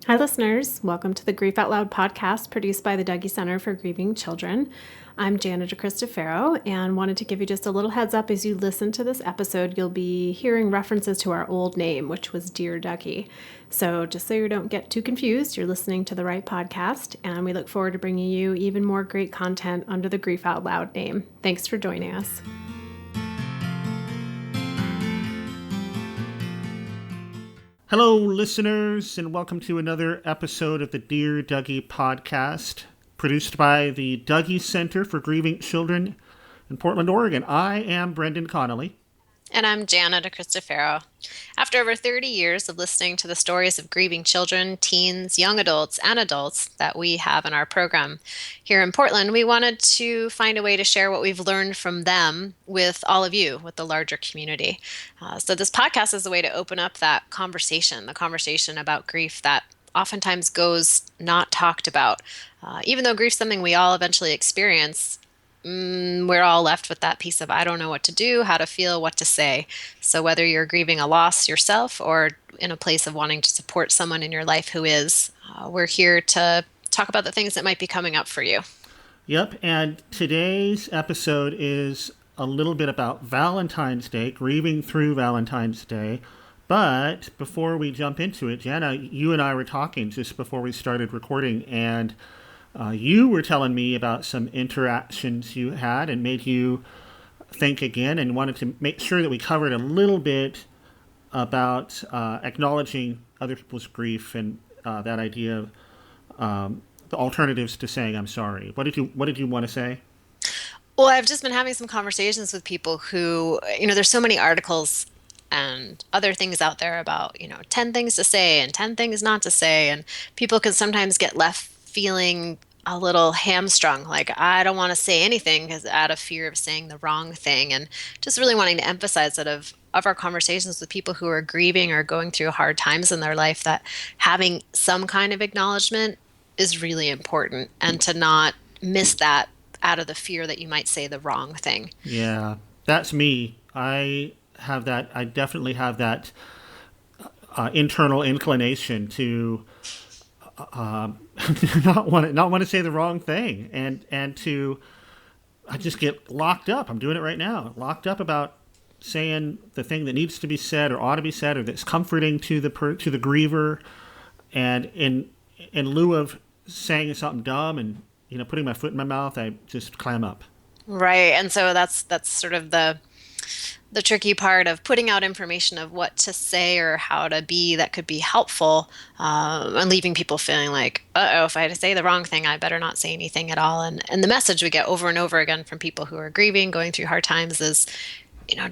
Hi, listeners. Welcome to the Grief Out Loud podcast produced by the Dougie Center for Grieving Children. I'm Jana and wanted to give you just a little heads up as you listen to this episode. You'll be hearing references to our old name, which was Dear Dougie. So just so you don't get too confused, you're listening to the right podcast, and we look forward to bringing you even more great content under the Grief Out Loud name. Thanks for joining us. Hello, listeners, and welcome to another episode of the Dear Dougie podcast, produced by the Dougie Center for Grieving Children in Portland, Oregon. I am Brendon Connolly. And I'm Jana After over 30 years of listening to the stories of grieving children, teens, young adults, and adults that we have in our program here in Portland, we wanted to find a way to share what we've learned from them with all of you, with the larger community. So this podcast is a way to open up that conversation, the conversation about grief that oftentimes goes not talked about. Even though grief's something we all eventually experience, we're all left with that piece of, I don't know what to do, how to feel, what to say. So whether you're grieving a loss yourself or in a place of wanting to support someone in your life who is, we're here to talk about the things that might be coming up for you. Yep, and today's episode is a little bit about Valentine's Day, grieving through Valentine's Day. But before we jump into it, Jana, you and I were talking just before we started recording, and you were telling me about some interactions you had and made you think again, and wanted to make sure that we covered a little bit about acknowledging other people's grief and that idea of the alternatives to saying I'm sorry. What did you want to say? Well, I've just been having some conversations with people who, there's so many articles and other things out there about, 10 things to say and 10 things not to say. And people can sometimes get left feeling a little hamstrung, like I don't want to say anything because out of fear of saying the wrong thing, and just really wanting to emphasize that of our conversations with people who are grieving or going through hard times in their life, that having some kind of acknowledgement is really important, and to not miss that out of the fear that you might say the wrong thing. Yeah, that's me. I definitely have that internal inclination to not want to say the wrong thing, and to I just get locked up. I'm doing it right now. Locked up about saying the thing that needs to be said or ought to be said, or that's comforting to the griever, and in lieu of saying something dumb and putting my foot in my mouth, I just clam up. Right, and so that's sort of the tricky part of putting out information of what to say or how to be that could be helpful, and leaving people feeling like, if I had to say the wrong thing, I better not say anything at all. And the message we get over and over again from people who are grieving, going through hard times is,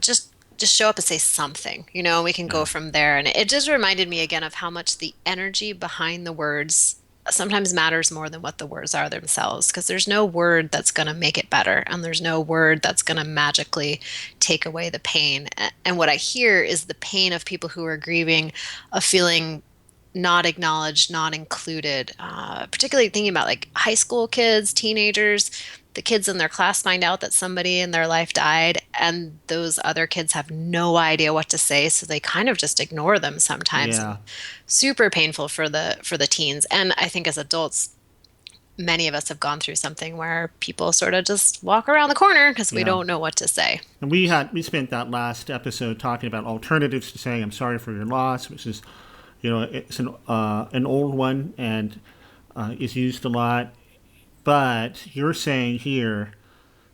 just show up and say something, we can go from there. And it just reminded me again of how much the energy behind the words sometimes matters more than what the words are themselves, because there's no word that's going to make it better, and there's no word that's going to magically take away the pain. And what I hear is the pain of people who are grieving, of feeling not acknowledged, not included, particularly thinking about like high school kids, teenagers. The kids in their class find out that somebody in their life died, and those other kids have no idea what to say, so they kind of just ignore them sometimes. Yeah. Super painful for the teens. And I think as adults, many of us have gone through something where people sort of just walk around the corner because we don't know what to say. And we spent that last episode talking about alternatives to saying I'm sorry for your loss, which is, it's an old one and is used a lot. But you're saying here,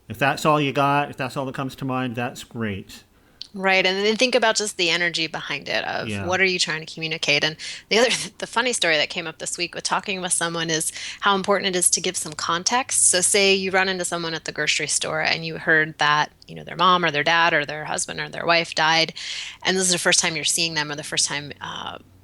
if that's all you got, if that's all that comes to mind, that's great. Right. And then think about just the energy behind it of what are you trying to communicate? And the funny story that came up this week with talking with someone is how important it is to give some context. So say you run into someone at the grocery store and you heard that, their mom or their dad or their husband or their wife died, and this is the first time you're seeing them or the first time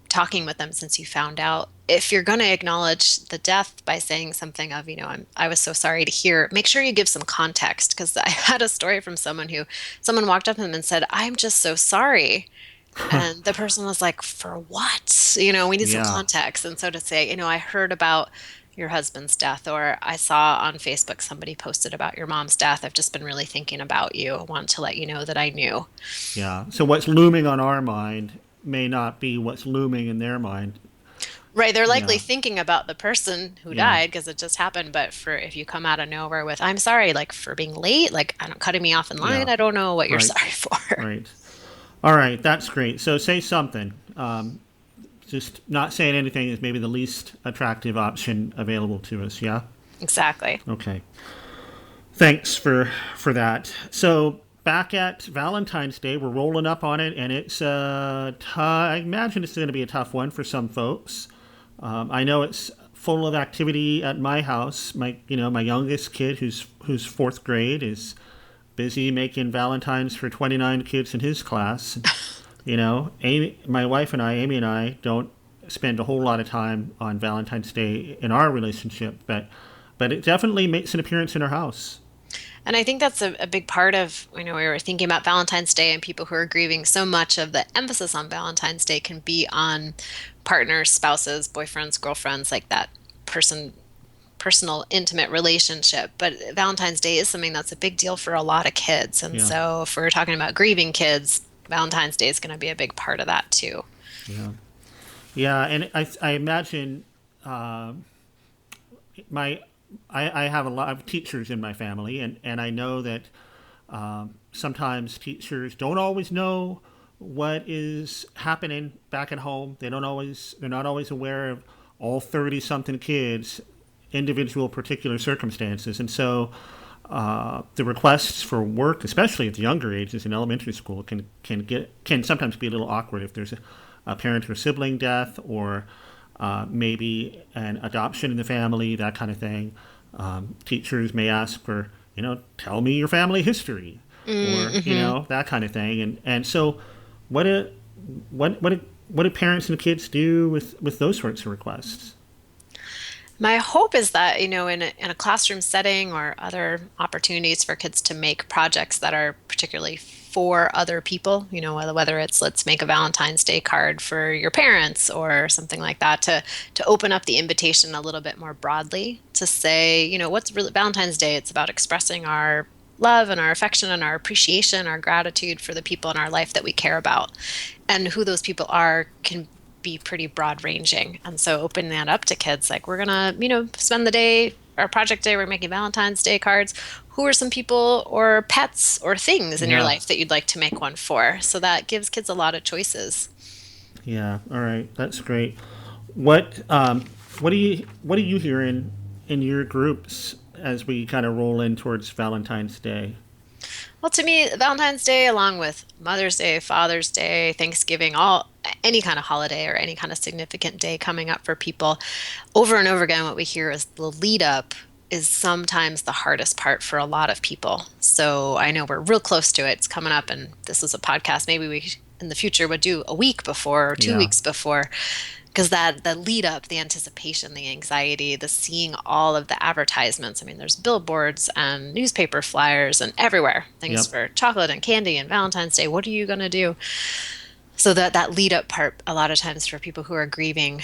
talking with them since you found out. If you're going to acknowledge the death by saying something of, I was so sorry to hear, make sure you give some context. Because I had a story from someone walked up to them and said, I'm just so sorry. And the person was like, for what? We need some context. And so to say, I heard about your husband's death, or I saw on Facebook somebody posted about your mom's death. I've just been really thinking about you. I want to let you know that I knew. Yeah. So what's looming on our mind may not be what's looming in their mind. Right, they're likely Yeah, thinking about the person who yeah, died because it just happened, but for if you come out of nowhere with, I'm sorry, like for being late, like I don't cutting me off in line, yeah. I don't know what you're Right, sorry for. right. All right, that's great. So say something. Just not saying anything is maybe the least attractive option available to us. Yeah. Exactly. Okay. Thanks for that. So back at Valentine's Day, we're rolling up on it, and it's I imagine it's going to be a tough one for some folks. I know it's full of activity at my house. My youngest kid, who's fourth grade, is busy making Valentines for 29 kids in his class. Amy, my wife and I, Amy and I, don't spend a whole lot of time on Valentine's Day in our relationship, but it definitely makes an appearance in our house. And I think that's a big part of, we were thinking about Valentine's Day and people who are grieving. So much of the emphasis on Valentine's Day can be on partners, spouses, boyfriends, girlfriends, like that person, personal, intimate relationship. But Valentine's Day is something that's a big deal for a lot of kids. And Yeah, so if we're talking about grieving kids, Valentine's Day is going to be a big part of that too. yeah, yeah. And I imagine my I have a lot of teachers in my family, and I know that sometimes teachers don't always know what is happening back at home. They're not always aware of all 30 something kids individual particular circumstances, and so the requests for work, especially at the younger ages in elementary school, can sometimes be a little awkward if there's a parent or sibling death, or maybe an adoption in the family, that kind of thing. Teachers may ask for, tell me your family history, or Mm-hmm. that kind of thing, and so what do what do parents and kids do with those sorts of requests? My hope is that, in a classroom setting or other opportunities for kids to make projects that are particularly for other people, whether it's let's make a Valentine's Day card for your parents or something like that, to open up the invitation a little bit more broadly to say, what's really Valentine's Day? It's about expressing our love and our affection and our appreciation, our gratitude for the people in our life that we care about. And who those people are can be pretty broad ranging. And so opening that up to kids, like we're gonna, spend the day, our project day, we're making Valentine's Day cards. Who are some people or pets or things in your Yeah, life that you'd like to make one for? So that gives kids a lot of choices. yeah. All right, that's great. What do you hear in your groups as we kind of roll in towards Valentine's Day? Well, to me, Valentine's Day, along with Mother's Day, Father's Day, Thanksgiving, all any kind of holiday or any kind of significant day coming up for people, over and over again, what we hear is the lead up is sometimes the hardest part for a lot of people. So I know we're real close to it. It's coming up, and this is a podcast. Maybe we in the future would do a week before or two Yeah, weeks before, because that the lead up, the anticipation, the anxiety, the seeing all of the advertisements. I mean, there's billboards and newspaper flyers and everywhere things yep, for chocolate and candy and Valentine's Day. What are you going to do? So that lead up part, a lot of times for people who are grieving,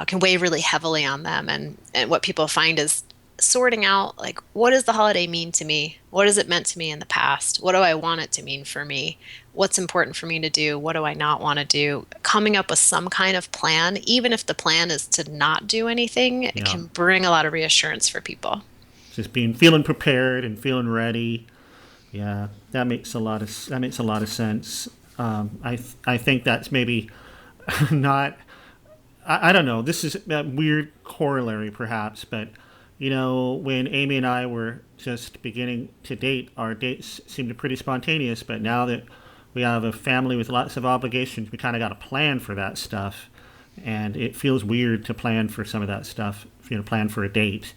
can weigh really heavily on them. And what people find is sorting out, like, what does the holiday mean to me? What has it meant to me in the past? What do I want it to mean for me? What's important for me to do? What do I not want to do? Coming up with some kind of plan, even if the plan is to not do anything, it yeah. can bring a lot of reassurance for people. Just feeling prepared and feeling ready. Yeah, that makes a lot of sense. I think that's maybe not. I don't know. This is a weird corollary, perhaps, but when Amy and I were just beginning to date, our dates seemed pretty spontaneous. But now that we have a family with lots of obligations, we kind of got to plan for that stuff, and it feels weird to plan for some of that stuff. Plan for a date,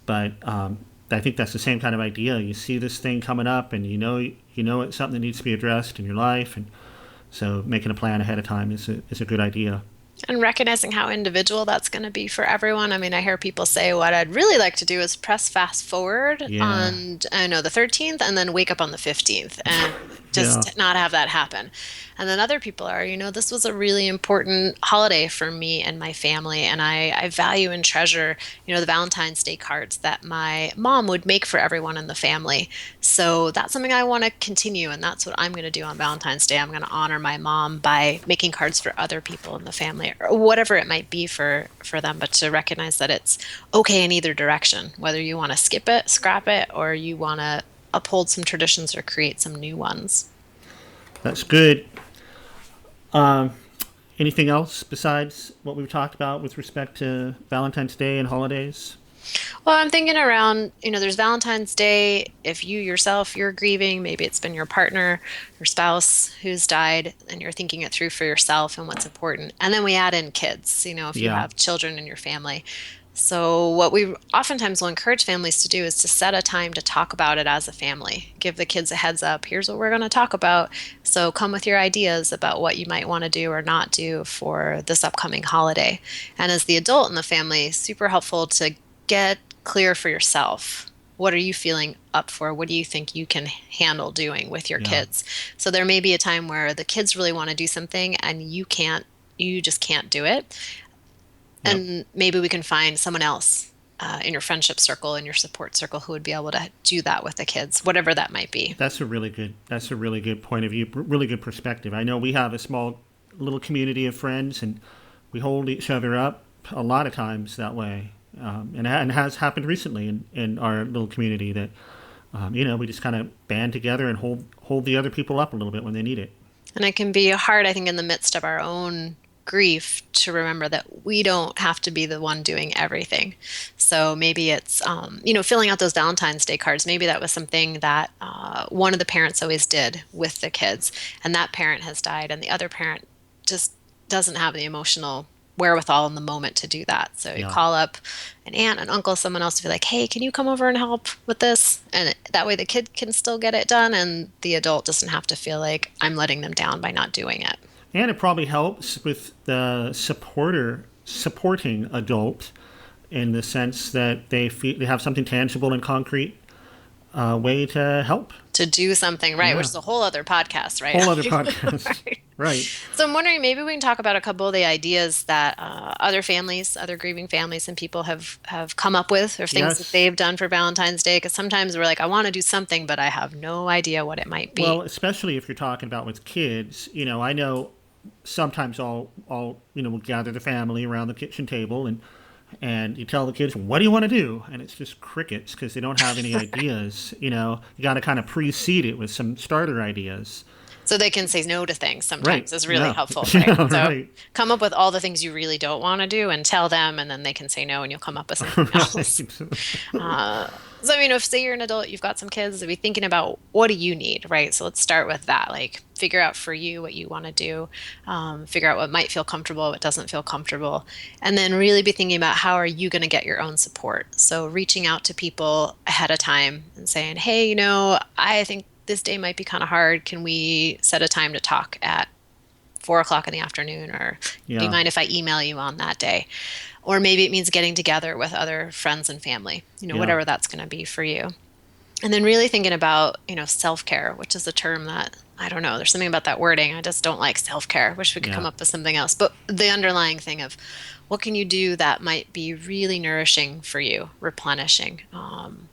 but I think that's the same kind of idea. You see this thing coming up, and you know it's something that needs to be addressed in your life, and so making a plan ahead of time is a good idea. And recognizing how individual that's going to be for everyone. I mean, I hear people say, what I'd really like to do is press fast forward Yeah, on, I know, the 13th and then wake up on the 15th and yeah, just not have that happen. And then other people are, this was a really important holiday for me and my family. And I value and treasure, the Valentine's Day cards that my mom would make for everyone in the family. So that's something I want to continue. And that's what I'm going to do on Valentine's Day. I'm going to honor my mom by making cards for other people in the family family, or whatever it might be for them, but to recognize that it's okay in either direction, whether you want to skip it, scrap it, or you want to uphold some traditions or create some new ones. That's good. Anything else besides what we've talked about with respect to Valentine's Day and holidays? Well, I'm thinking around, there's Valentine's Day. If you yourself, you're grieving, maybe it's been your partner, your spouse who's died, and you're thinking it through for yourself and what's important. And then we add in kids, if you Yeah. have children in your family. So, what we oftentimes will encourage families to do is to set a time to talk about it as a family. Give the kids a heads up. Here's what we're going to talk about. So, come with your ideas about what you might want to do or not do for this upcoming holiday. And as the adult in the family, super helpful to get clear for yourself. What are you feeling up for? What do you think you can handle doing with your Yeah. kids? So, there may be a time where the kids really want to do something and you just can't do it. Yep. And maybe we can find someone else in your friendship circle, in your support circle, who would be able to do that with the kids, whatever that might be. That's a really good point of view, really good perspective. I know we have a small little community of friends, and we hold each other up a lot of times that way. And has happened recently in our little community that we just kind of band together and hold the other people up a little bit when they need it. And it can be hard, I think, in the midst of our own grief to remember that we don't have to be the one doing everything. So maybe it's, filling out those Valentine's Day cards. Maybe that was something that one of the parents always did with the kids, and that parent has died, and the other parent just doesn't have the emotional wherewithal in the moment to do that. So you Yeah. call up an aunt, an uncle, someone else to be like, hey, can you come over and help with this? And that way the kid can still get it done, and the adult doesn't have to feel like I'm letting them down by not doing it. And it probably helps with the supporting adult in the sense that they have something tangible and concrete way to help. To do something right, Yeah. which is a whole other podcast, right? Whole other podcast. Right. Right. So I'm wondering, maybe we can talk about a couple of the ideas that other families, other grieving families and people have come up with, or things Yes. that they've done for Valentine's Day. Because sometimes we're like, I want to do something, but I have no idea what it might be. Well, especially if you're talking about with kids, I know sometimes I'll we'll gather the family around the kitchen table and you tell the kids, what do you want to do? And it's just crickets because they don't have any ideas. You got to kind of precede it with some starter ideas. So they can say no to things sometimes Right. is really Yeah. helpful, Yeah, right? So right. come up with all the things you really don't want to do and tell them, and then they can say no, and you'll come up with something else. So, if say you're an adult, you've got some kids, to be thinking about what do you need, right? So let's start with that. Like, figure out for you what you want to do, figure out what might feel comfortable, what doesn't feel comfortable, and then really be thinking about how are you going to get your own support. So reaching out to people ahead of time and saying, hey, I think this day might be kind of hard. Can we set a time to talk at 4 o'clock in the afternoon? Or do Yeah. you mind if I email you on that day? Or maybe it means getting together with other friends and family, Yeah. whatever that's going to be for you. And then really thinking about, self-care, which is a term that, I don't know, there's something about that wording. I just don't like self-care. Wish we could Yeah. come up with something else. But the underlying thing of what can you do that might be really nourishing for you, replenishing.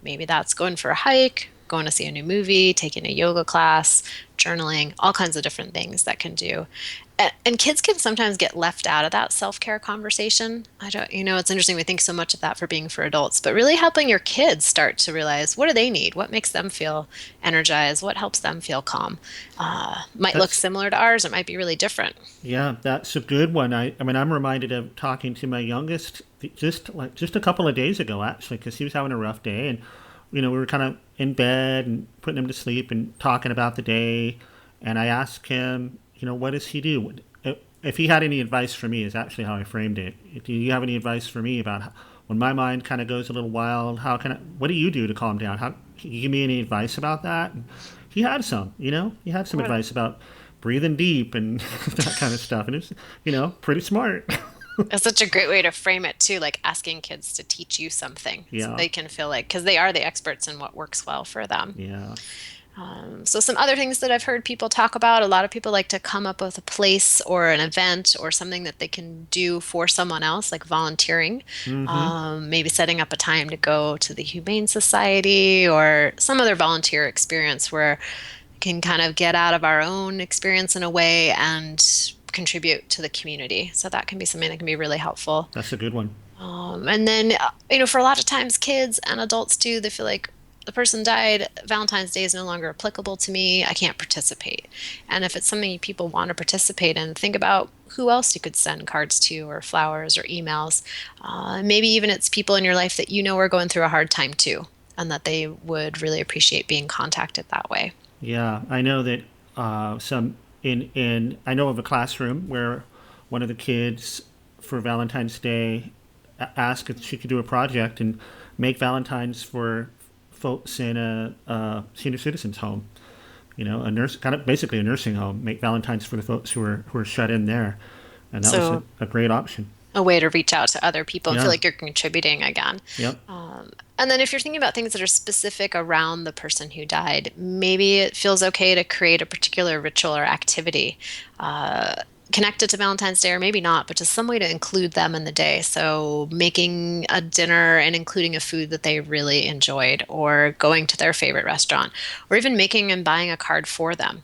Maybe that's going for a hike, going to see a new movie, taking a yoga class, journaling, all kinds of different things that can do. And kids can sometimes get left out of that self-care conversation. It's interesting. We think so much of that being for adults, but really helping your kids start to realize, what do they need? What makes them feel energized? What helps them feel calm? Might look That's- similar to ours. It might be really different. Yeah, that's a good one. I'm reminded of talking to my youngest just a couple of days ago, actually, because he was having a rough day, and we were kind of in bed and putting him to sleep and talking about the day, and I asked him, what does he do? If he had any advice for me, is actually how I framed it. Do you have any advice for me about when my mind kind of goes a little wild? What do you do to calm down? Can you give me any advice about that? And he had some, he had some advice about breathing deep and that kind of stuff. And it's, pretty smart. It's such a great way to frame it too, like asking kids to teach you something. Yeah. So they can feel like, because they are the experts in what works well for them. Yeah. So some other things that I've heard people talk about, a lot of people like to come up with a place or an event or something that they can do for someone else, like volunteering. Maybe setting up a time to go to the Humane Society or some other volunteer experience where we can kind of get out of our own experience in a way and contribute to the community. So that can be something that can be really helpful. That's a good one. And then, for a lot of times, kids and adults too, they feel like the person died, Valentine's Day is no longer applicable to me, I can't participate. And if it's something people want to participate in, think about who else you could send cards to, or flowers, or emails. Maybe even it's people in your life that are going through a hard time too, and that they would really appreciate being contacted that way. Yeah, I know that I know of a classroom where one of the kids for Valentine's Day asked if she could do a project and make Valentines for folks in a senior citizens home, basically a nursing home. Make Valentines for the folks who are shut in there, and that was a great option. A way to reach out to other people and Yeah. feel like you're contributing again. Yep. And then if you're thinking about things that are specific around the person who died, maybe it feels okay to create a particular ritual or activity connected to Valentine's Day, or maybe not, but just some way to include them in the day. So making a dinner and including a food that they really enjoyed, or going to their favorite restaurant, or even making and buying a card for them.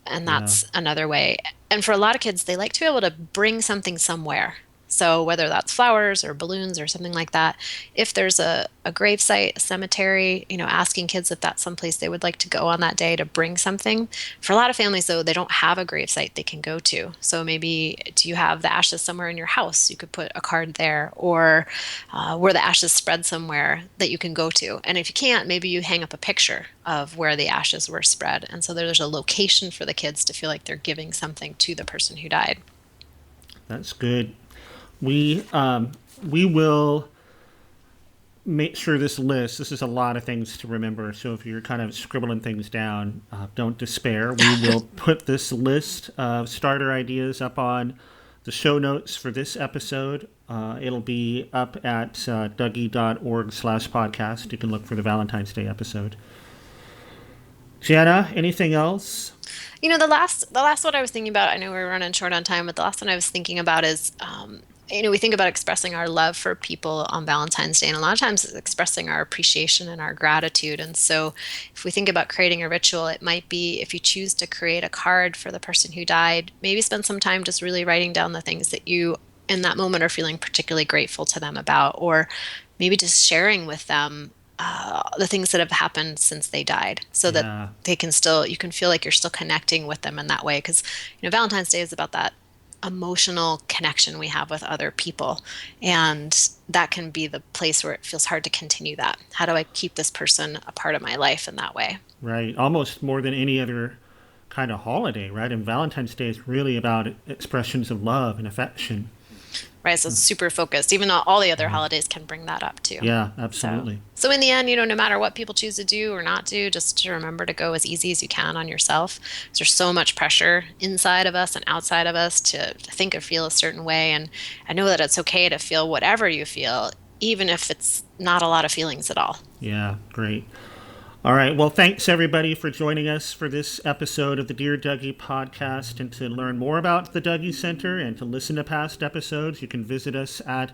And that's another way. And for a lot of kids, they like to be able to bring something somewhere. So whether that's flowers or balloons or something like that, if there's a gravesite, a cemetery, asking kids if that's someplace they would like to go on that day to bring something. For a lot of families, though, they don't have a gravesite they can go to. So maybe, do you have the ashes somewhere in your house? You could put a card there, or where the ashes spread somewhere that you can go to. And if you can't, maybe you hang up a picture of where the ashes were spread. And so there's a location for the kids to feel like they're giving something to the person who died. That's good. We will make sure this is a lot of things to remember. So if you're kind of scribbling things down, don't despair. We will put this list of starter ideas up on the show notes for this episode. It'll be up at dougie.org/podcast. You can look for the Valentine's Day episode. Jana, anything else? The last one I was thinking about, I know we're running short on time, but the last one I was thinking about is, we think about expressing our love for people on Valentine's Day, and a lot of times it's expressing our appreciation and our gratitude. And so if we think about creating a ritual, it might be, if you choose to create a card for the person who died, maybe spend some time just really writing down the things that you in that moment are feeling particularly grateful to them about, or maybe just sharing with them the things that have happened since they died, so that they can you can feel like you're still connecting with them in that way. Because Valentine's Day is about that emotional connection we have with other people, and that can be the place where it feels hard to continue that. How do I keep this person a part of my life in that way? Right. Almost more than any other kind of holiday, right? And Valentine's Day is really about expressions of love and affection. Right, so it's super focused. Even though all the other holidays can bring that up too. Yeah, absolutely. So in the end, no matter what people choose to do or not do, just to remember to go as easy as you can on yourself. Because there's so much pressure inside of us and outside of us to think or feel a certain way. And I know that it's okay to feel whatever you feel, even if it's not a lot of feelings at all. Yeah, great. All right. Well, thanks everybody for joining us for this episode of the Dear Dougie podcast. And to learn more about the Dougie Center and to listen to past episodes, you can visit us at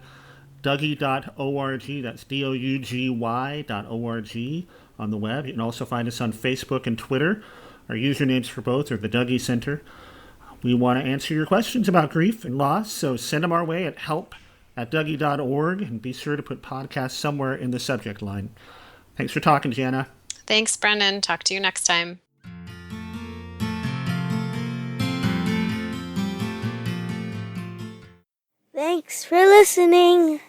dougie.org. That's dougy.org on the web. You can also find us on Facebook and Twitter. Our usernames for both are the Dougie Center. We want to answer your questions about grief and loss, so send them our way at help@dougie.org, and be sure to put podcast somewhere in the subject line. Thanks for talking, Jana. Thanks, Brendon. Talk to you next time. Thanks for listening.